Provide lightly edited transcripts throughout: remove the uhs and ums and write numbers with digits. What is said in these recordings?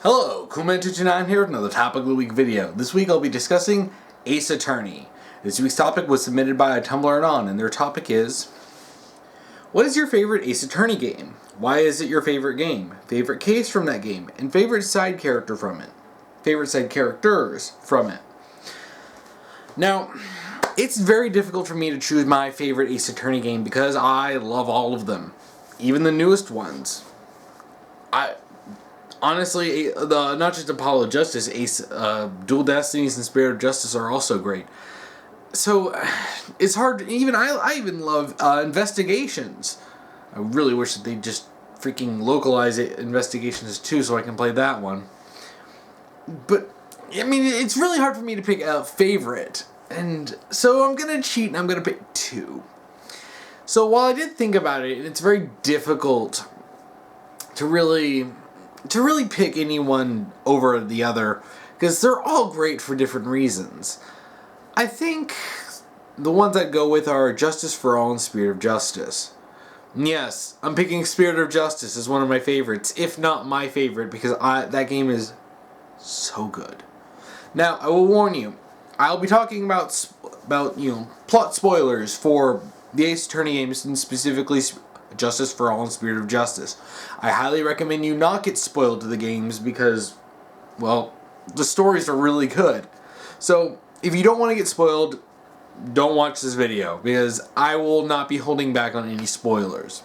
Hello, Kuman229 here with another Topic of the Week video. This week I'll be discussing Ace Attorney. This week's topic was submitted by Tumblr anon, and their topic is: what is your favorite Ace Attorney game? Why is it your favorite game? Favorite case from that game? And favorite side character from it? Favorite side characters from it? Now, it's very difficult for me to choose my favorite Ace Attorney game because I love all of them. Even the newest ones. Honestly, not just Apollo Justice, Ace, Dual Destinies and Spirit of Justice are also great. So, it's hard, I even love Investigations. I really wish that they'd just freaking localize it, Investigations too, so I can play that one. But, I mean, it's really hard for me to pick a favorite. And so I'm going to cheat and I'm going to pick two. So while I did think about it, it's very difficult to really pick anyone over the other, because they're all great for different reasons. I think the ones I'd go with are Justice for All and Spirit of Justice. Yes, I'm picking Spirit of Justice as one of my favorites, if not my favorite, because that game is so good. Now, I will warn you, I'll be talking about plot spoilers for the Ace Attorney games, and specifically Justice for All and Spirit of Justice. I highly recommend you not get spoiled to the games because, well, the stories are really good. So, if you don't want to get spoiled, don't watch this video because I will not be holding back on any spoilers.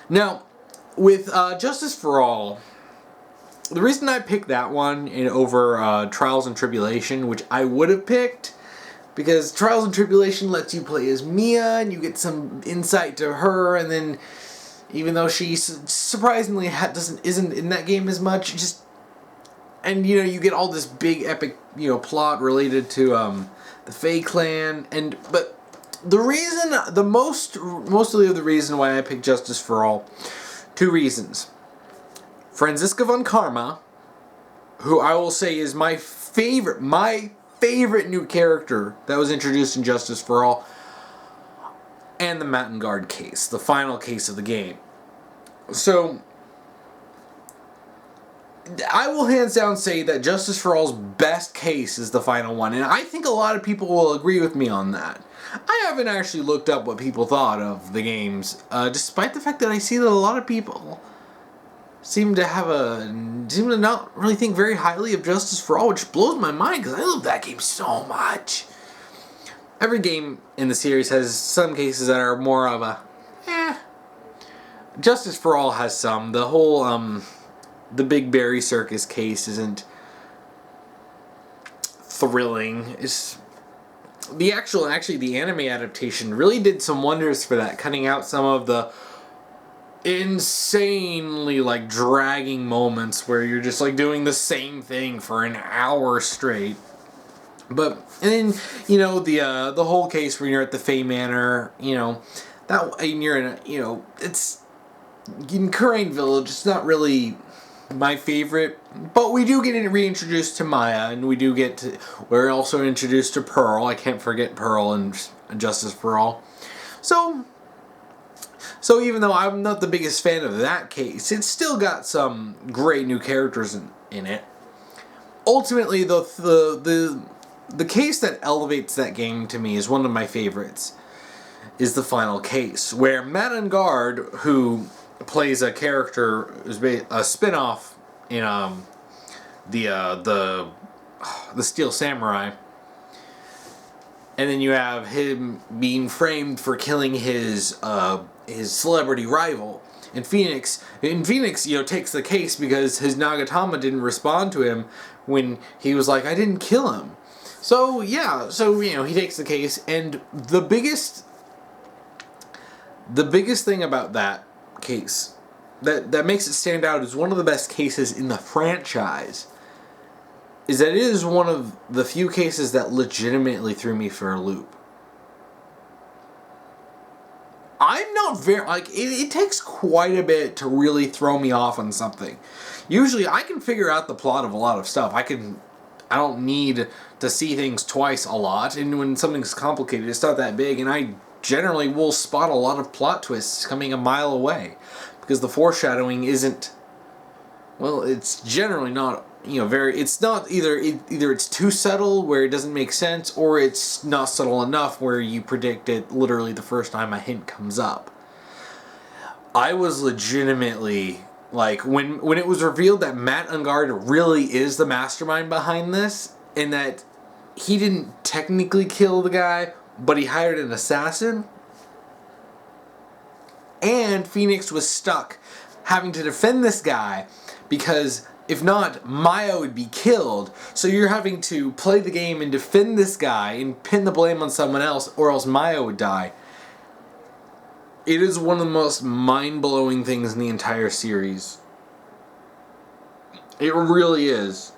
Now, with Justice for All, the reason I picked that one over Trials and Tribulation, which I would have picked, because Trials and Tribulation lets you play as Mia, and you get some insight to her, and then, even though she surprisingly isn't in that game as much, and you get all this big epic plot related to the Fae Clan, but mostly the reason why I picked Justice for All, two reasons. Franziska von Karma, who I will say is my favorite new character that was introduced in Justice for All, and the Mountain Guard case, the final case of the game. So, I will hands down say that Justice for All's best case is the final one, and I think a lot of people will agree with me on that. I haven't actually looked up what people thought of the games, despite the fact that I see that a lot of people seem to not really think very highly of Justice for All, which blows my mind because I love that game so much. Every game in the series has some cases that are more of a Justice for All has some. The whole the Big Berry Circus case isn't thrilling. It's the anime adaptation really did some wonders for that, cutting out some of the insanely dragging moments where you're just doing the same thing for an hour straight. And then the whole case where you're at the Fae Manor, and you're in it's in Kurain Village. It's not really my favorite, but we do get reintroduced to Maya, and we're also introduced to Pearl. I can't forget Pearl in Justice for All. So even though I'm not the biggest fan of that case, it's still got some great new characters in it. Ultimately, the case that elevates that game to me is one of my favorites, is the final case, where Mountain Guard, who plays a character, is a spin-off in the Steel Samurai. And then you have him being framed for killing his celebrity rival. And Phoenix takes the case because his Nagatama didn't respond to him when he was like, I didn't kill him. So he takes the case, and the biggest thing about that case that makes it stand out as one of the best cases in the franchise is that it is one of the few cases that legitimately threw me for a loop. I'm not very, it takes quite a bit to really throw me off on something. Usually I can figure out the plot of a lot of stuff. I don't need to see things twice a lot, and when something's complicated, it's not that big, and I generally will spot a lot of plot twists coming a mile away, because the foreshadowing isn't Well, it's generally not, very. It's not either it's too subtle where it doesn't make sense, or it's not subtle enough where you predict it literally the first time a hint comes up. I was legitimately like when it was revealed that Matt Ungard really is the mastermind behind this, and that he didn't technically kill the guy, but he hired an assassin. And Phoenix was stuck having to defend this guy because if not, Maya would be killed. So you're having to play the game and defend this guy and pin the blame on someone else, or else Maya would die. It is one of the most mind-blowing things in the entire series. It really is.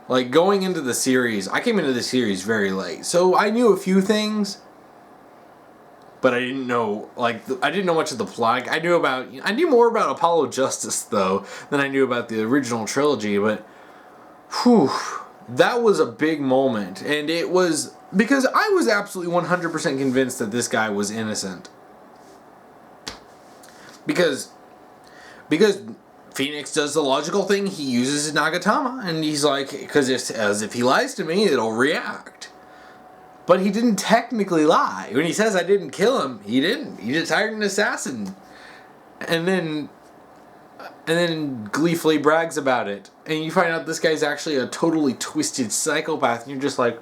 Like, going into the series, I came into the series very late, so I knew a few things, but I didn't know, I didn't know much of the plot. I knew more about Apollo Justice, though, than I knew about the original trilogy, but, whew, that was a big moment, and it was, because I was absolutely 100% convinced that this guy was innocent. Because Phoenix does the logical thing, he uses his Nagatama, and he's like, because as if he lies to me, it'll react. But he didn't technically lie. When he says I didn't kill him, he didn't. He just hired an assassin. And then gleefully brags about it. And you find out this guy's actually a totally twisted psychopath, and you're just like,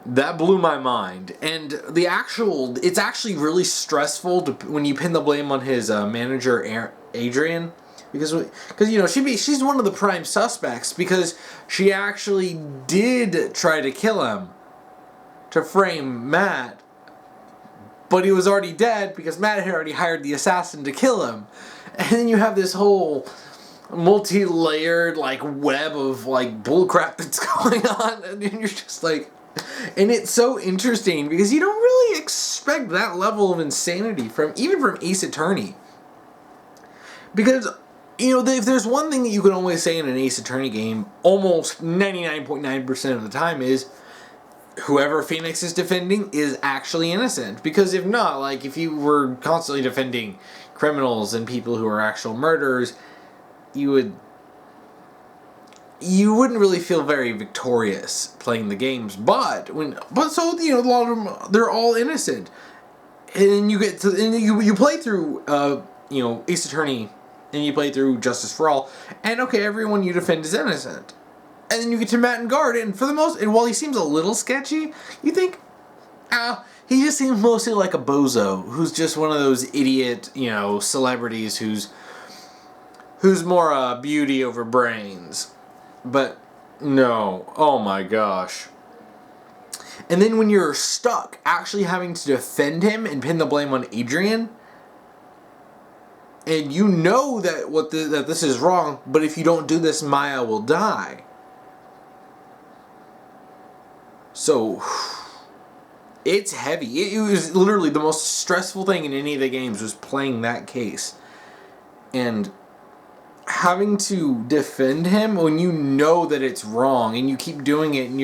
that blew my mind. And it's actually really stressful when you pin the blame on his manager, Adrian. Because she's one of the prime suspects, because she actually did try to kill him to frame Matt, but he was already dead because Matt had already hired the assassin to kill him. And then you have this whole multi-layered web of bullcrap that's going on, and then you're just like, and it's so interesting because you don't really expect that level of insanity from Ace Attorney. Because if there's one thing that you can always say in an Ace Attorney game, almost 99.9% of the time, is whoever Phoenix is defending is actually innocent. Because if not, if you were constantly defending criminals and people who are actual murderers, you wouldn't really feel very victorious playing the games. But a lot of them, they're all innocent. And you play through Ace Attorney, and you play through Justice for All, and okay, everyone you defend is innocent. And then you get to Matt and Guard, and while he seems a little sketchy, you think, he just seems mostly like a bozo, who's just one of those idiot, celebrities who's more beauty over brains. But no, oh my gosh. And then when you're stuck actually having to defend him and pin the blame on Adrian, and you know that that this is wrong, but if you don't do this, Maya will die. So it's heavy. It was literally the most stressful thing in any of the games, was playing that case. And having to defend him when you know that it's wrong, and you keep doing it, and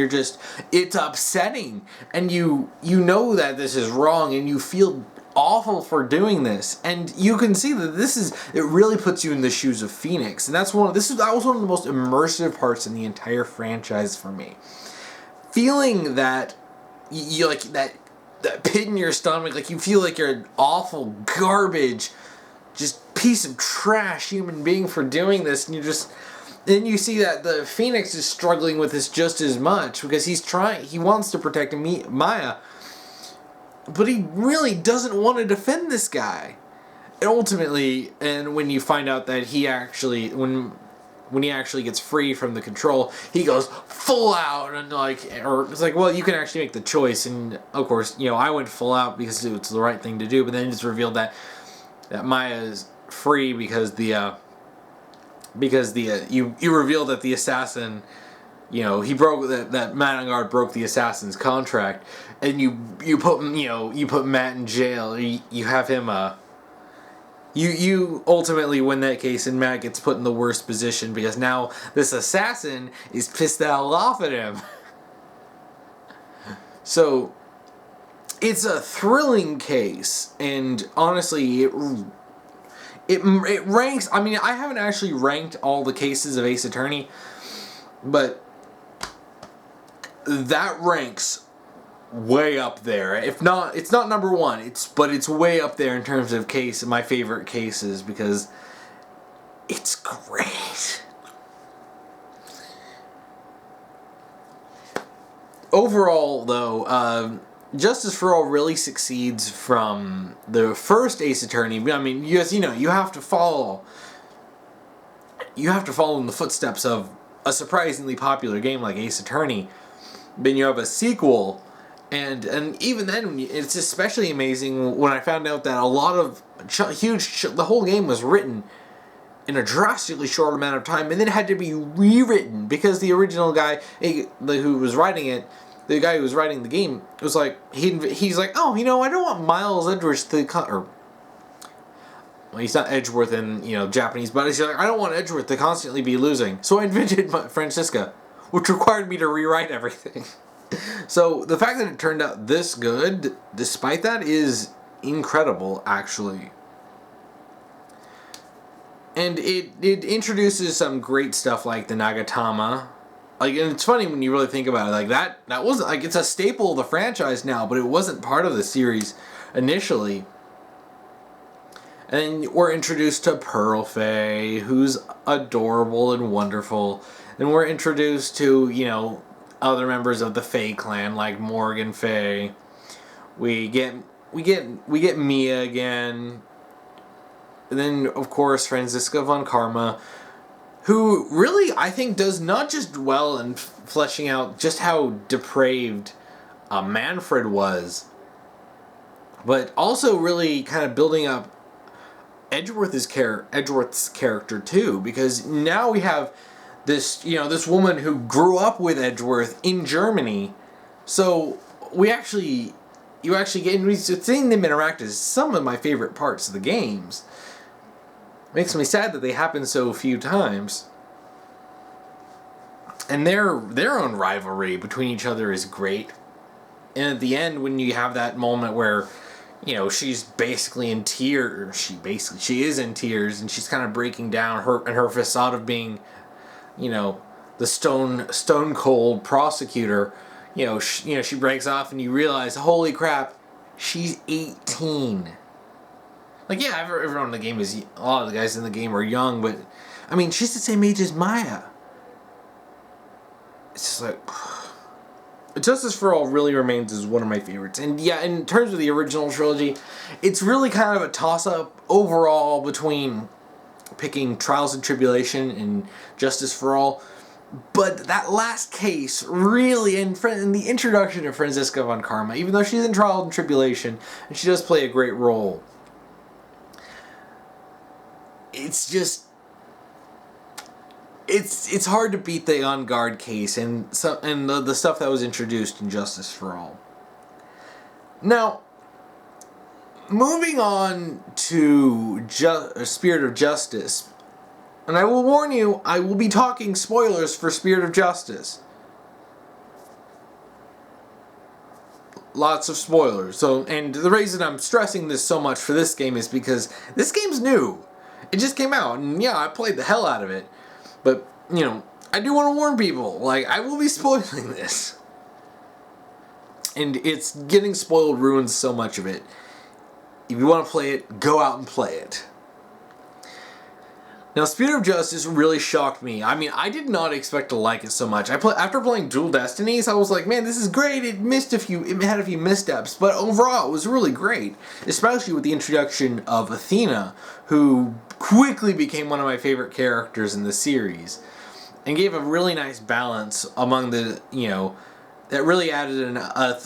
it's upsetting, and you know that this is wrong, and you feel awful for doing this, and you can see that it really puts you in the shoes of Phoenix, and that was one of the most immersive parts in the entire franchise for me. Feeling that that pit in your stomach, you feel like you're an awful garbage, just piece of trash human being for doing this, and then you see that the Phoenix is struggling with this just as much, because he wants to protect Maya, but he really doesn't want to defend this guy. And ultimately, and when you find out that when he actually gets free from the control, he goes full out, and it's well, you can actually make the choice, and of course, I went full out because it's the right thing to do, but then it's revealed that Maya is free because you reveal that the assassin, he broke that Matt Ungard broke the assassin's contract, and you put Matt in jail. You have him you ultimately win that case, and Matt gets put in the worst position because now this assassin is pissed the hell off at him. So it's a thrilling case, and honestly, it ranks. I mean, I haven't actually ranked all the cases of Ace Attorney, but that ranks way up there. If not, it's not number one. But it's way up there in terms of my favorite cases, because it's great. Overall, though, Justice for All really succeeds from the first Ace Attorney. I mean, you have to follow in the footsteps of a surprisingly popular game like Ace Attorney. Then you have a sequel, and even then, it's especially amazing when I found out that a lot of the whole game was written in a drastically short amount of time, and then it had to be rewritten because the original guy who was writing it, the guy who was writing the game, was like, he's like, oh, I don't want Miles Edgeworth well, he's not Edgeworth in Japanese, but he's like, I don't want Edgeworth to constantly be losing, so I invented Francisca, which required me to rewrite everything. So the fact that it turned out this good, despite that, is incredible, actually. And it introduces some great stuff like the Nagatama. And it's funny when you really think about it. That wasn't, it's a staple of the franchise now, but it wasn't part of the series initially. And we're introduced to Pearl Faye, who's adorable and wonderful. And we're introduced to, other members of the Faye clan, like Morgan Faye. We get Mia again. And then, of course, Franziska von Karma, who really, I think, does not just well in fleshing out just how depraved Manfred was, but also really kind of building up Edgeworth's character too, because now we have this woman who grew up with Edgeworth in Germany, so you actually get seeing them interact is some of my favorite parts of the games. Makes me sad that they happen so few times. And their own rivalry between each other is great. And at the end, when you have that moment where, she's basically in tears, she is in tears, and she's kind of breaking down her facade of being, the stone cold prosecutor. She breaks off, and you realize, holy crap, she's 18. Everyone in the game a lot of the guys in the game are young, but, I mean, she's the same age as Maya. It's just like, Justice for All really remains as one of my favorites. And yeah, in terms of the original trilogy, it's really kind of a toss-up overall between picking Trials and Tribulation and Justice for All. But that last case really, in the introduction of Franziska von Karma, even though she's in Trials and Tribulation, and she does play a great role, it's just, it's hard to beat the On Guard case and the stuff that was introduced in Justice for All. Now, moving on to Spirit of Justice, and I will warn you, I will be talking spoilers for Spirit of Justice. Lots of spoilers. And the reason I'm stressing this so much for this game is because this game's new. It just came out, and yeah, I played the hell out of it. But, I do want to warn people, I will be spoiling this. And it's getting spoiled ruins so much of it. If you want to play it, go out and play it. Now, Spirit of Justice really shocked me. I mean, I did not expect to like it so much. After playing Dual Destinies, I was like, man, this is great. It had a few missteps, but overall, it was really great. Especially with the introduction of Athena, who quickly became one of my favorite characters in the series, and gave a really nice balance among the, that really added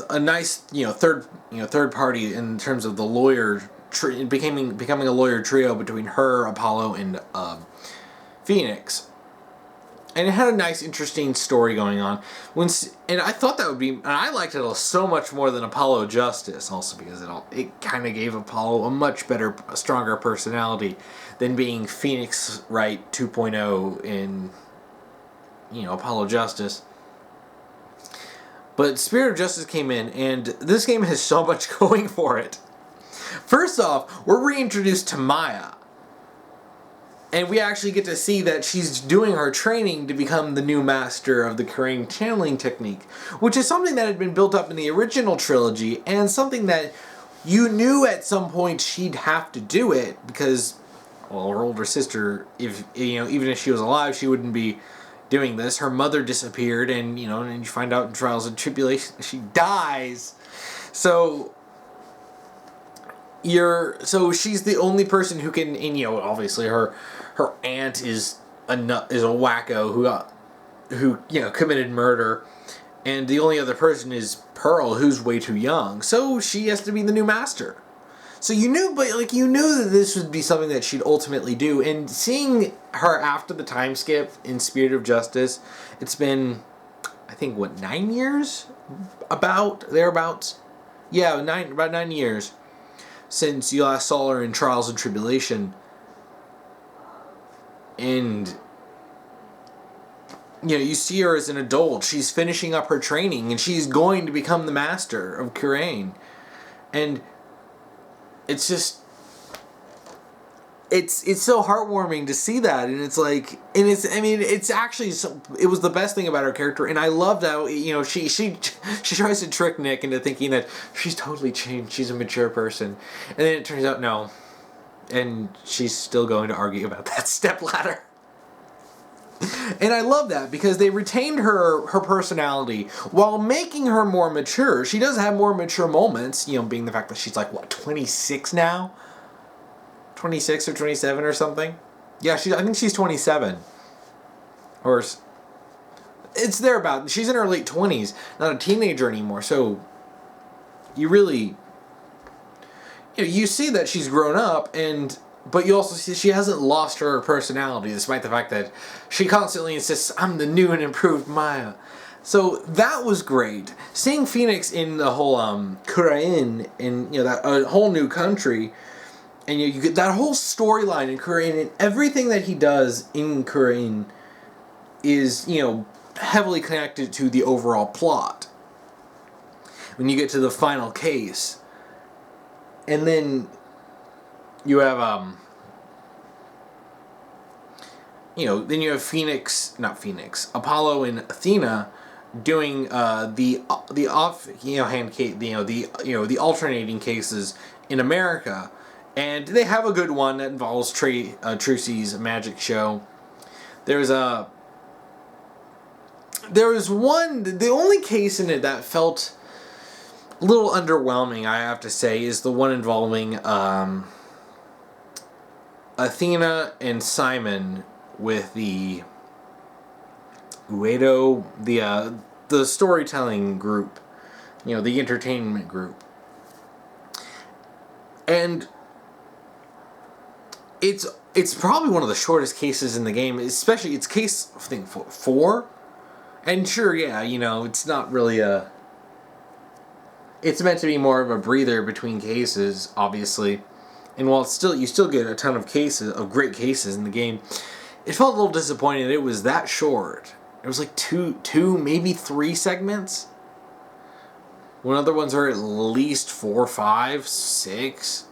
a nice, third party in terms of the lawyer. Becoming a lawyer trio between her, Apollo, and Phoenix, and it had a nice, interesting story going on. And I thought that would be, and I liked it so much more than Apollo Justice, also because it kind of gave Apollo a much better, stronger personality than being Phoenix Wright 2.0 in Apollo Justice. But Spirit of Justice came in, and this game has so much going for it. First off, we're reintroduced to Maya. And we actually get to see that she's doing her training to become the new master of the Kurain channeling technique, which is something that had been built up in the original trilogy, and something that you knew at some point she'd have to do it, because, well, her older sister, if even if she was alive, she wouldn't be doing this. Her mother disappeared, and and you find out in Trials and Tribulation she dies. So she's the only person who can, and obviously her aunt is a wacko who committed murder, and the only other person is Pearl, who's way too young. So she has to be the new master. So you knew that this would be something that she'd ultimately do, and seeing her after the time skip in Spirit of Justice, it's been, I think, 9 years, thereabouts. Yeah, about 9 years since you last saw her in Trials and Tribulation. And you see her as an adult. She's finishing up her training, and she's going to become the master of Kurain. And it's just, it's so heartwarming to see that, and it's like, and it's actually it was the best thing about her character, and I loved how she tries to trick Nick into thinking that she's totally changed, she's a mature person, and then it turns out no, and she's still going to argue about that stepladder. And I love that because they retained her personality while making her more mature. She does have more mature moments, being the fact that she's like, 26 now? 26 or 27 or something? Yeah, I think she's 27. Or it's thereabout. She's in her late 20s, not a teenager anymore. So you really, you see that she's grown up, but you also see she hasn't lost her personality, despite the fact that she constantly insists, I'm the new and improved Maya. So that was great. Seeing Phoenix in the whole Kurain, in that whole new country, and you get that whole storyline in Kurain, and everything that he does in Kurain is heavily connected to the overall plot. When you get to the final case, and then you have then you have Apollo and Athena doing the alternating cases in America, and they have a good one that involves Trucy's magic show. There was one. The only case in it that felt a little underwhelming, I have to say, is the one involving Athena and Simon with the Uedo, the storytelling group, the entertainment group. And it's probably one of the shortest cases in the game, especially it's case, I think, 4. And sure, yeah, it's not really it's meant to be more of a breather between cases, obviously. And while you still get a ton of great cases in the game, it felt a little disappointing that it was that short. It was like two, maybe 3 segments. When other ones are at least 4, 5, 6.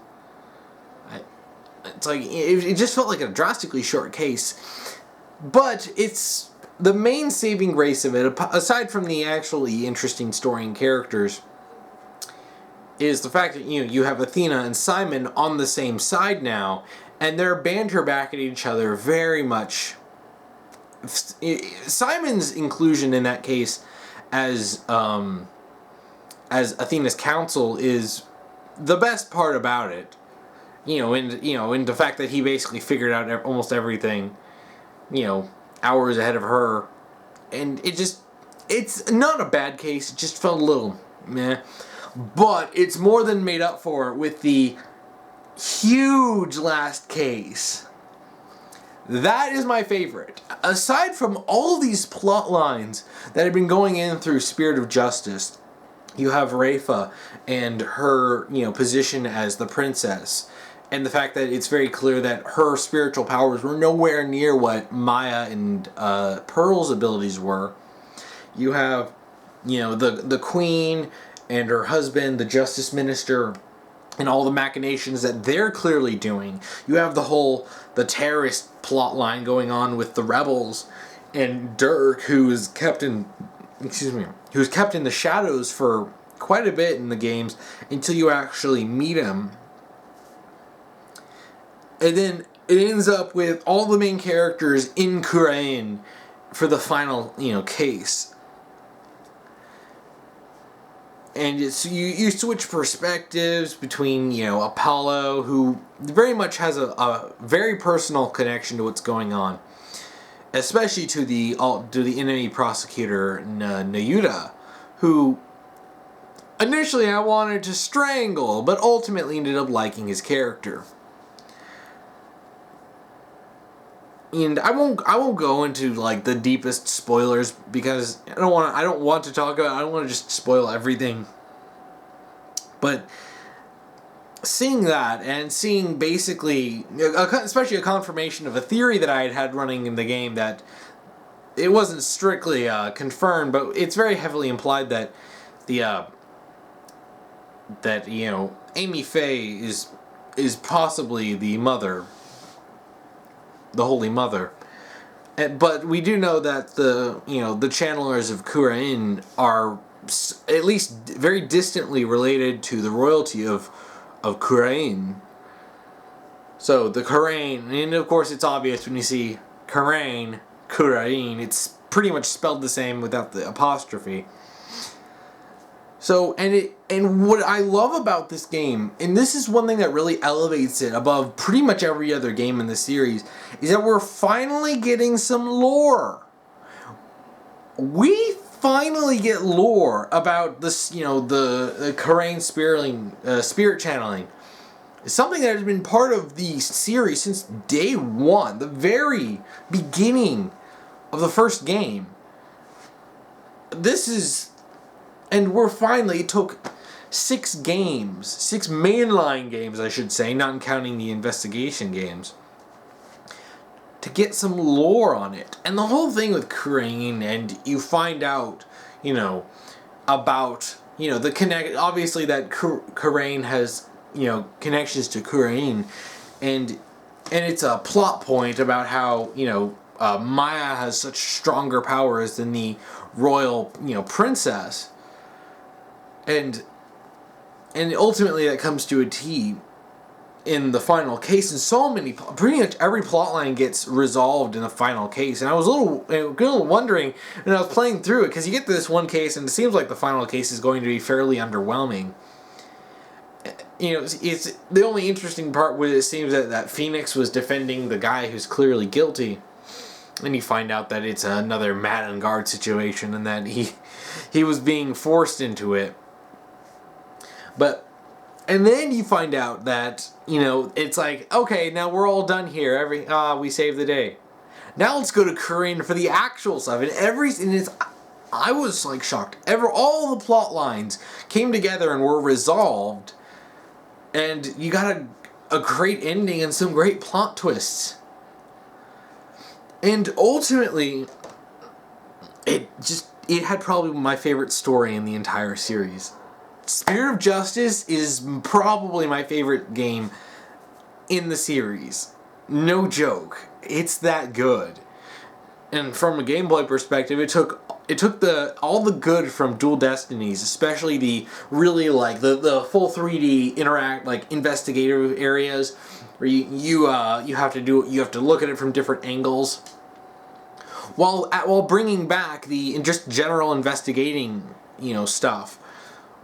It's like, it just felt like a drastically short case. But it's the main saving grace of it, aside from the actually interesting story and characters, is the fact that you have Athena and Simon on the same side now, and they're banter back at each other very much. Simon's inclusion in that case as Athena's counsel is the best part about it. And the fact that he basically figured out almost everything, hours ahead of her, and it's not a bad case. It just felt a little meh. But it's more than made up for with the huge last case. That is my favorite. Aside from all these plot lines that have been going in through Spirit of Justice, you have Rafa and her, position as the princess, and the fact that it's very clear that her spiritual powers were nowhere near what Maya and Pearl's abilities were. You have the queen and her husband, the justice minister, and all the machinations that they're clearly doing. You have the terrorist plot line going on with the rebels, and Dirk, who's kept in the shadows for quite a bit in the games until you actually meet him. And then it ends up with all the main characters in Khurain for the final, case. And you switch perspectives between, Apollo, who very much has a very personal connection to what's going on, especially to the enemy prosecutor Nayuda, who initially I wanted to strangle, but ultimately ended up liking his character. And I won't go into like the deepest spoilers because I don't want to talk about. I don't want to just spoil everything. But seeing that and seeing basically, especially a confirmation of a theory that I had running in the game, that it wasn't strictly confirmed, but it's very heavily implied that Amy Faye is possibly the mother. The Holy Mother. But we do know that the channelers of Khurain are at least very distantly related to the royalty of Khurain. So the Khurain, and of course it's obvious when you see Khurain, it's pretty much spelled the same without the apostrophe. So, and what I love about this game, and this is one thing that really elevates it above pretty much every other game in the series, is that we're finally getting some lore. We finally get lore about this, the Khurain spirit channeling. It's something that has been part of the series since day one, the very beginning of the first game. And it took 6 mainline games, I should say, not counting the investigation games, to get some lore on it. And the whole thing with Khurain, and you find out, about, the connect, obviously that Khurain has, connections to Khurain, and it's a plot point about how, Maya has such stronger powers than the royal, princess. And ultimately that comes to a T in the final case, and pretty much every plotline gets resolved in the final case. And I was a little wondering, and I was playing through it, because you get to this one case, and it seems like the final case is going to be fairly underwhelming. It's the only interesting part where it seems that Phoenix was defending the guy who's clearly guilty, and you find out that it's another Madden Guard situation, and that he was being forced into it. And then you find out that, it's like, okay, now we're all done here. We saved the day. Now let's go to Khurain for the actual stuff. I was like shocked. All the plot lines came together and were resolved. And you got a great ending and some great plot twists. And ultimately, it had probably my favorite story in the entire series. Spirit of Justice is probably my favorite game in the series. No joke. It's that good. And from a gameplay perspective, it took all the good from Dual Destinies, especially the really the full 3D investigative areas where you have to look at it from different angles, while bringing back the just general investigating stuff,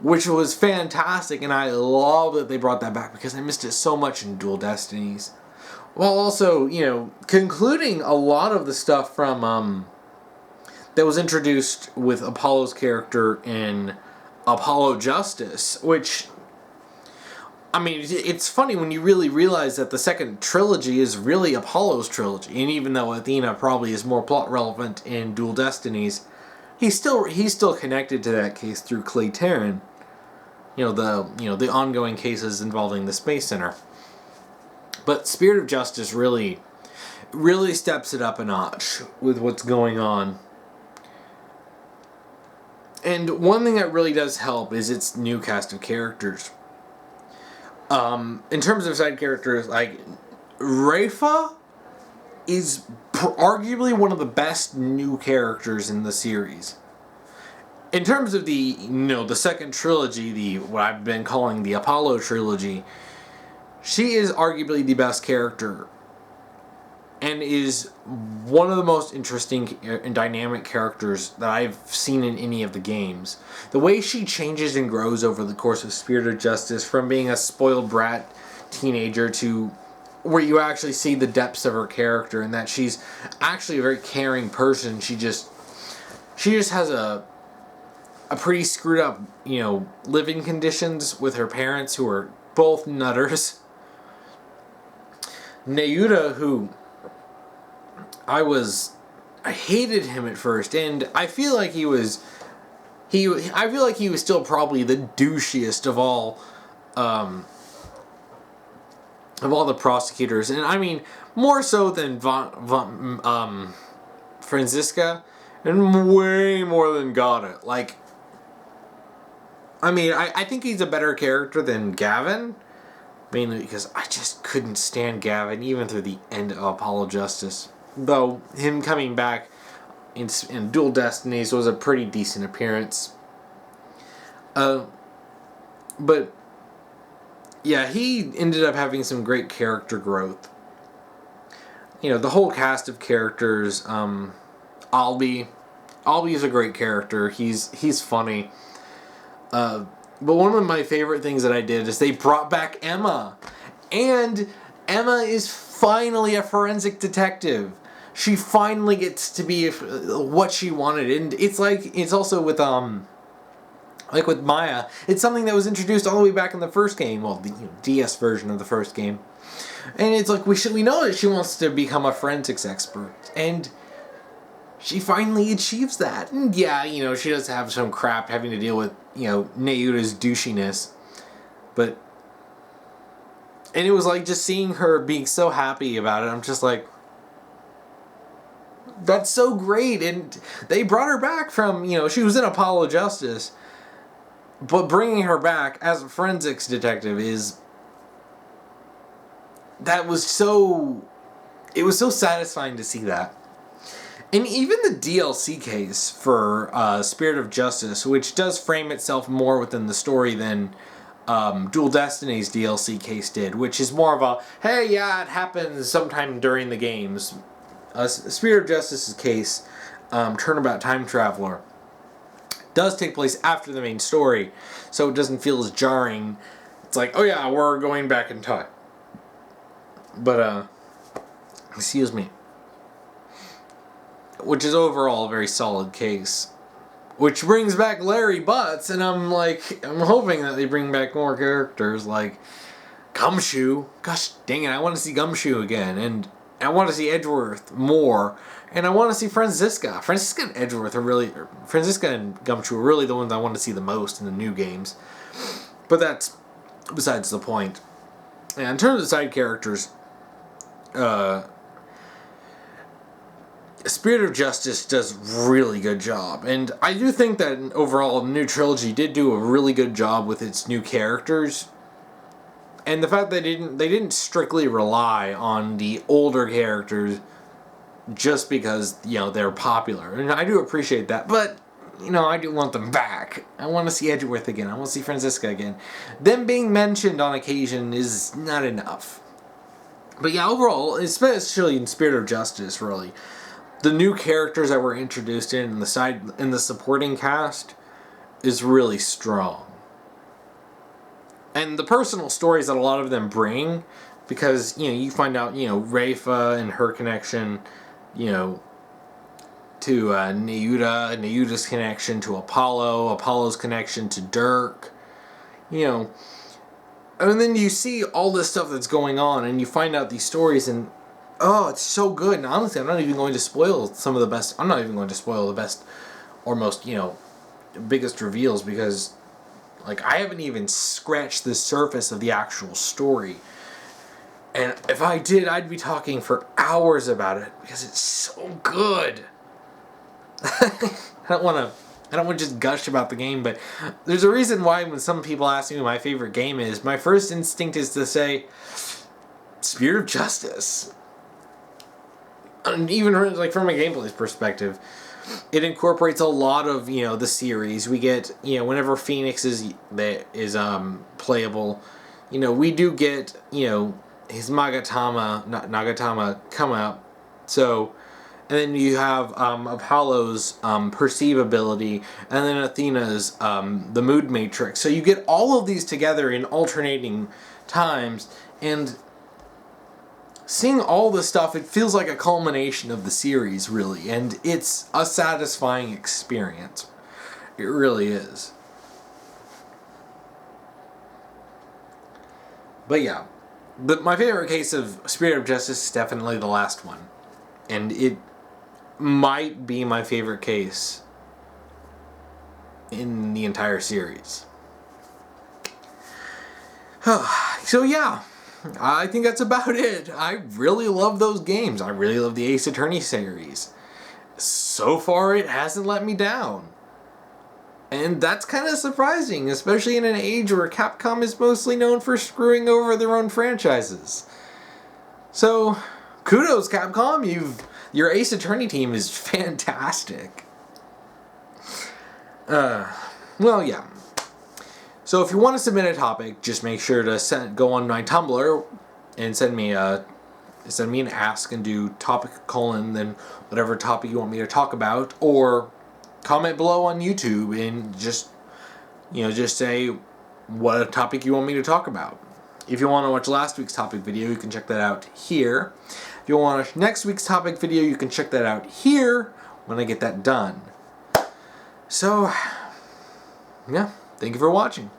which was fantastic, and I love that they brought that back because I missed it so much in Dual Destinies. While also, concluding a lot of the stuff from that was introduced with Apollo's character in Apollo Justice, which, it's funny when you really realize that the second trilogy is really Apollo's trilogy, and even though Athena probably is more plot relevant in Dual Destinies, he's still connected to that case through Clay Terran. The ongoing cases involving the Space Center. But Spirit of Justice really steps it up a notch with what's going on. And one thing that really does help is its new cast of characters. In terms of side characters, like Rafa is arguably one of the best new characters in the series. In terms of the the second trilogy, the what I've been calling the Apollo trilogy, she is arguably the best character, and is one of the most interesting and dynamic characters that I've seen in any of the games. The way she changes and grows over the course of Spirit of Justice, from being a spoiled brat teenager to where you actually see the depths of her character, and that she's actually a very caring person. She just has a pretty screwed up, living conditions with her parents, who are both nutters. Neuta, who I hated him at first, and I feel like he was still probably the douchiest of all the prosecutors, and I mean more so than Franziska, and way more than Goddard. Like, I mean, I think he's a better character than Gavin, mainly because I just couldn't stand Gavin even through the end of Apollo Justice. Though him coming back in Dual Destinies was a pretty decent appearance. But yeah, he ended up having some great character growth. The whole cast of characters. Albie is a great character. He's funny. But one of my favorite things that I did is they brought back Emma, and Emma is finally a forensic detective. She finally gets to be what she wanted, and it's also with like with Maya. It's something that was introduced all the way back in the first game, well, the DS version of the first game, and it's like we know that she wants to become a forensics expert, and she finally achieves that. And yeah, she does have some crap having to deal with Neuta's douchiness, and it was like just seeing her being so happy about it. I'm just like, that's so great. And they brought her back from, she was in Apollo Justice, but bringing her back as a forensics detective it was so satisfying to see that. And even the DLC case for Spirit of Justice, which does frame itself more within the story than Dual Destinies DLC case did, which is more of a, hey, yeah, it happens sometime during the games. Spirit of Justice's case, Turnabout Time Traveler, does take place after the main story, so it doesn't feel as jarring. It's like, oh yeah, we're going back in time. But, excuse me. Which is overall a very solid case. Which brings back Larry Butts, and I'm hoping that they bring back more characters like Gumshoe. Gosh dang it, I want to see Gumshoe again, and I want to see Edgeworth more, and I want to see Franziska. Franziska and Gumshoe are really the ones I want to see the most in the new games. But that's besides the point. And in terms of side characters, Spirit of Justice does really good job, and I do think that overall the new trilogy did do a really good job with its new characters, and the fact that they didn't strictly rely on the older characters just because they're popular, and I do appreciate that. But I do want them back. I want to see Edgeworth again. I want to see Franziska again. Them being mentioned on occasion is not enough. But yeah, overall, especially in Spirit of Justice, really, the new characters that were introduced in the supporting cast is really strong. And the personal stories that a lot of them bring, because you find out Rafa and her connection, to Neuta's connection to Apollo's connection to Dirk, and then you see all this stuff that's going on, and you find out these stories, and oh, it's so good. And honestly, I'm not even going to spoil the best or most, biggest reveals, because I haven't even scratched the surface of the actual story. And if I did, I'd be talking for hours about it, because it's so good. I don't want to I don't want to just gush about the game, but there's a reason why when some people ask me what my favorite game is, my first instinct is to say Spirit of Justice. And even like from a gameplay perspective, it incorporates a lot of, the series. We get, whenever Phoenix is playable, we do get, his Nagatama come out. So, and then you have Apollo's perceive ability, and then Athena's the mood matrix. So you get all of these together in alternating times, and seeing all this stuff, it feels like a culmination of the series, really, and it's a satisfying experience. It really is. But yeah, my favorite case of Spirit of Justice is definitely the last one, and it might be my favorite case in the entire series. So yeah, I think that's about it. I really love those games. I really love the Ace Attorney series. So far, it hasn't let me down. And that's kind of surprising, especially in an age where Capcom is mostly known for screwing over their own franchises. So, kudos, Capcom. Your Ace Attorney team is fantastic. Well, yeah. So if you want to submit a topic, just make sure to go on my Tumblr and send me an ask and do topic : then whatever topic you want me to talk about, or comment below on YouTube and just say what a topic you want me to talk about. If you want to watch last week's topic video, you can check that out here. If you want to watch next week's topic video, you can check that out here when I get that done. So, yeah, thank you for watching.